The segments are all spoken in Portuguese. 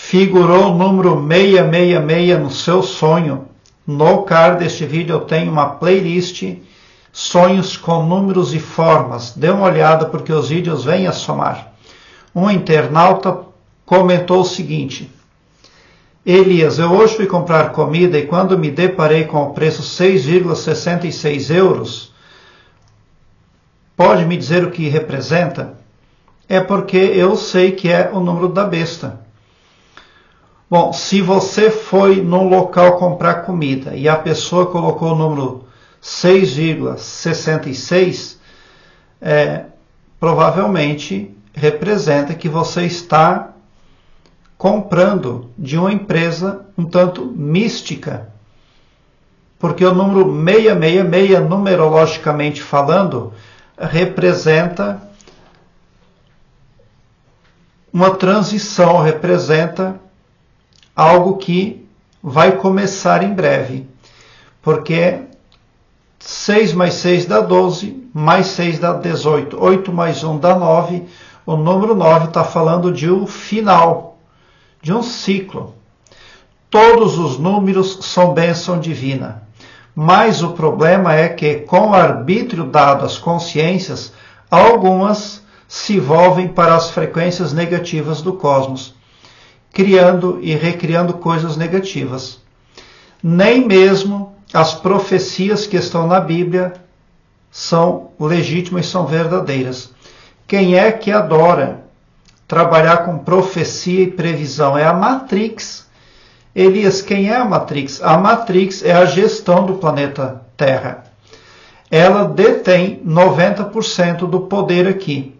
figurou o número 666 no seu sonho. No card deste vídeo eu tenho uma playlist sonhos com números e formas. Dê uma olhada porque os vídeos vêm a somar. Um internauta comentou o seguinte: Elias, eu hoje fui comprar comida e quando me deparei com o preço 6,66 euros, pode me dizer o que representa? É porque eu sei que é o número da besta. Bom, se você foi num local comprar comida e a pessoa colocou o número 6,66, provavelmente representa que você está comprando de uma empresa um tanto mística. Porque o número 666, numerologicamente falando, representa uma transição, representa algo que vai começar em breve. Porque 6 mais 6 dá 12, mais 6 dá 18, 8 mais 1 dá 9. O número 9 está falando de um final, de um ciclo. Todos os números são bênção divina. Mas o problema é que, com o arbítrio dado às consciências, algumas se volvem para as frequências negativas do cosmos, criando e recriando coisas negativas. Nem mesmo as profecias que estão na Bíblia são legítimas e são verdadeiras. Quem é que adora trabalhar com profecia e previsão? É a Matrix. Elias, quem é a Matrix? A Matrix é a gestão do planeta Terra. Ela detém 90% do poder aqui.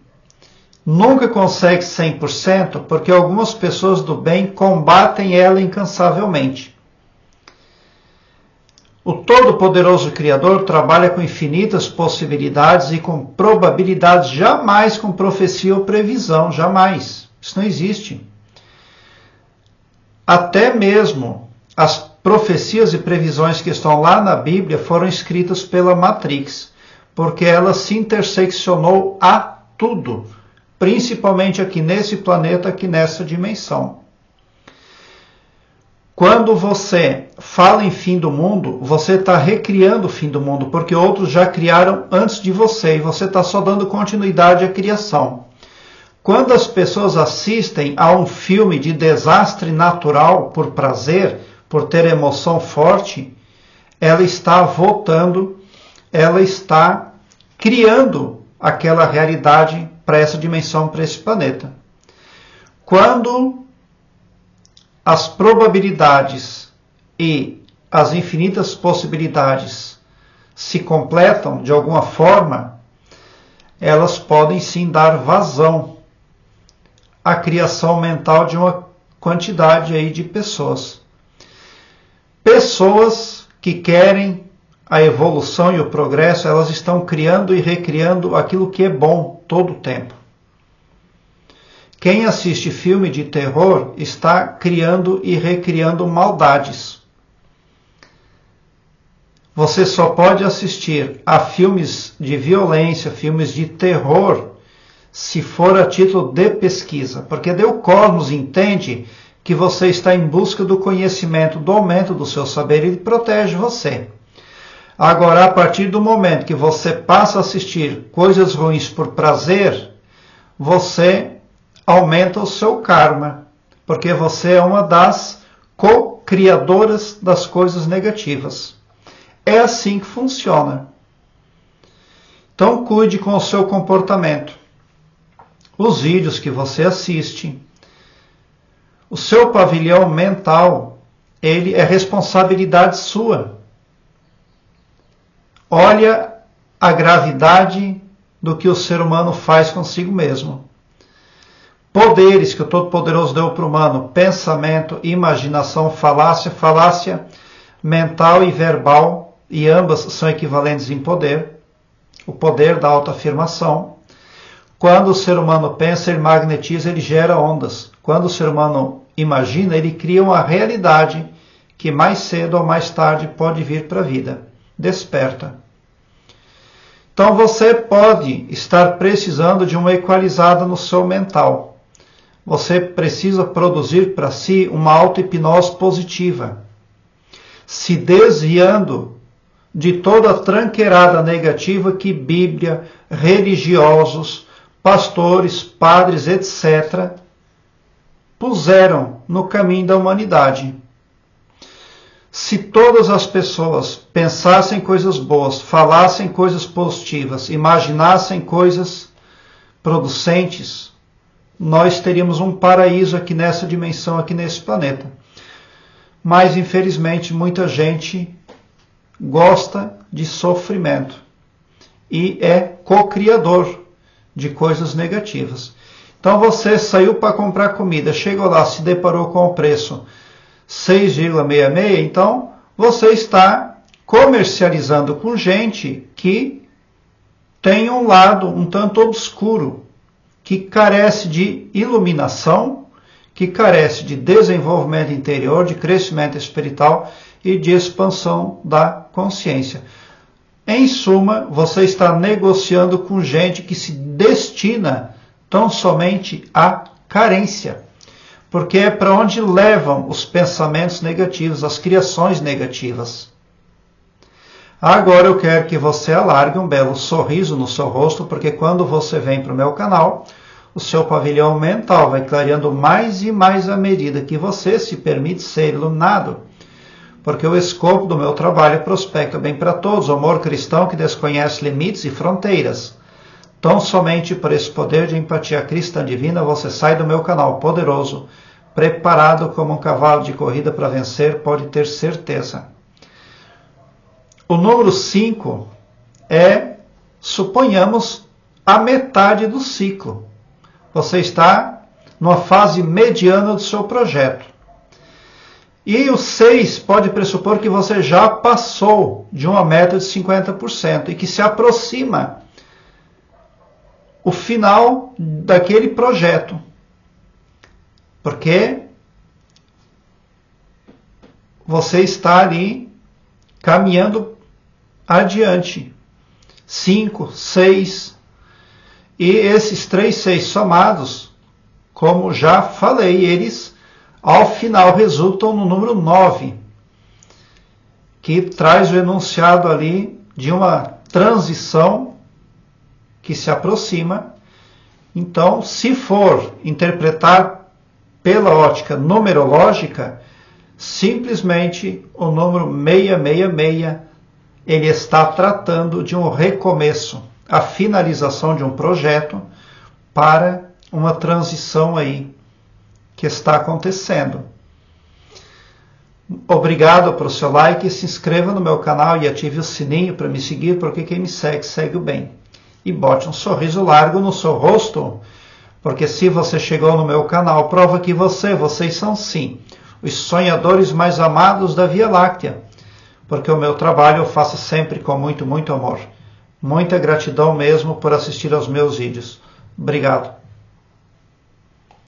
Nunca consegue 100% porque algumas pessoas do bem combatem ela incansavelmente. O Todo-Poderoso Criador trabalha com infinitas possibilidades e com probabilidades, jamais com profecia ou previsão, jamais. Isso não existe. Até mesmo as profecias e previsões que estão lá na Bíblia foram escritas pela Matrix, porque ela se interseccionou a tudo, principalmente aqui nesse planeta, aqui nessa dimensão. Quando você fala em fim do mundo, você está recriando o fim do mundo, porque outros já criaram antes de você, e você está só dando continuidade à criação. Quando as pessoas assistem a um filme de desastre natural por prazer, por ter emoção forte, ela está voltando, ela está criando aquela realidade para essa dimensão, para esse planeta. Quando as probabilidades e as infinitas possibilidades se completam de alguma forma, elas podem sim dar vazão à criação mental de uma quantidade aí de pessoas. Pessoas que querem a evolução e o progresso, elas estão criando e recriando aquilo que é bom todo o tempo. Quem assiste filme de terror está criando e recriando maldades. Você só pode assistir a filmes de violência, filmes de terror, se for a título de pesquisa. Porque o cosmos entende que você está em busca do conhecimento, do aumento do seu saber, e ele protege você. Agora, a partir do momento que você passa a assistir coisas ruins por prazer, você aumenta o seu karma, porque você é uma das co-criadoras das coisas negativas. É assim que funciona. Então, cuide com o seu comportamento. Os vídeos que você assiste, o seu pavilhão mental, ele é responsabilidade sua. Olha a gravidade do que o ser humano faz consigo mesmo. Poderes que o Todo-Poderoso deu para o humano: pensamento, imaginação, falácia mental e verbal, e ambas são equivalentes em poder. O poder da autoafirmação. Quando o ser humano pensa, ele magnetiza, ele gera ondas. Quando o ser humano imagina, ele cria uma realidade que mais cedo ou mais tarde pode vir para a vida. Desperta. Então você pode estar precisando de uma equalizada no seu mental. você precisa produzir para si uma auto-hipnose positiva, se desviando de toda a tranqueirada negativa que Bíblia, religiosos, pastores, padres, etc., puseram no caminho da humanidade. Se todas as pessoas pensassem coisas boas, falassem coisas positivas, imaginassem coisas producentes, nós teríamos um paraíso aqui nessa dimensão, aqui nesse planeta. Mas, infelizmente, muita gente gosta de sofrimento e é co-criador de coisas negativas. Então você saiu para comprar comida, chegou lá, se deparou com o preço 6,66, então você está comercializando com gente que tem um lado um tanto obscuro, que carece de iluminação, que carece de desenvolvimento interior, de crescimento espiritual e de expansão da consciência. Em suma, você está negociando com gente que se destina tão somente à carência, porque é para onde levam os pensamentos negativos, as criações negativas. Agora eu quero que você alargue um belo sorriso no seu rosto, porque quando você vem para o meu canal, o seu pavilhão mental vai clareando mais e mais à medida que você se permite ser iluminado. Porque o escopo do meu trabalho prospecta bem para todos, o amor cristão que desconhece limites e fronteiras. Tão somente por esse poder de empatia cristã divina você sai do meu canal poderoso, preparado como um cavalo de corrida para vencer, pode ter certeza. O número 5 é, suponhamos, a metade do ciclo. Você está numa fase mediana do seu projeto. E o 6 pode pressupor que você já passou de uma meta de 50% e que se aproxima o final daquele projeto. Porque você está ali caminhando adiante. 5, 6. E esses 3, 6 somados, como já falei, eles ao final resultam no número 9, que traz o enunciado ali de uma transição que se aproxima. Então, se for interpretar pela ótica numerológica, simplesmente o número 666, ele está tratando de um recomeço, a finalização de um projeto para uma transição aí que está acontecendo. Obrigado pelo seu like, se inscreva no meu canal e ative o sininho para me seguir, porque quem me segue, segue o bem. E bote um sorriso largo no seu rosto, porque se você chegou no meu canal, prova que vocês são sim, os sonhadores mais amados da Via Láctea, porque o meu trabalho eu faço sempre com muito, muito amor. Muita gratidão mesmo por assistir aos meus vídeos. Obrigado.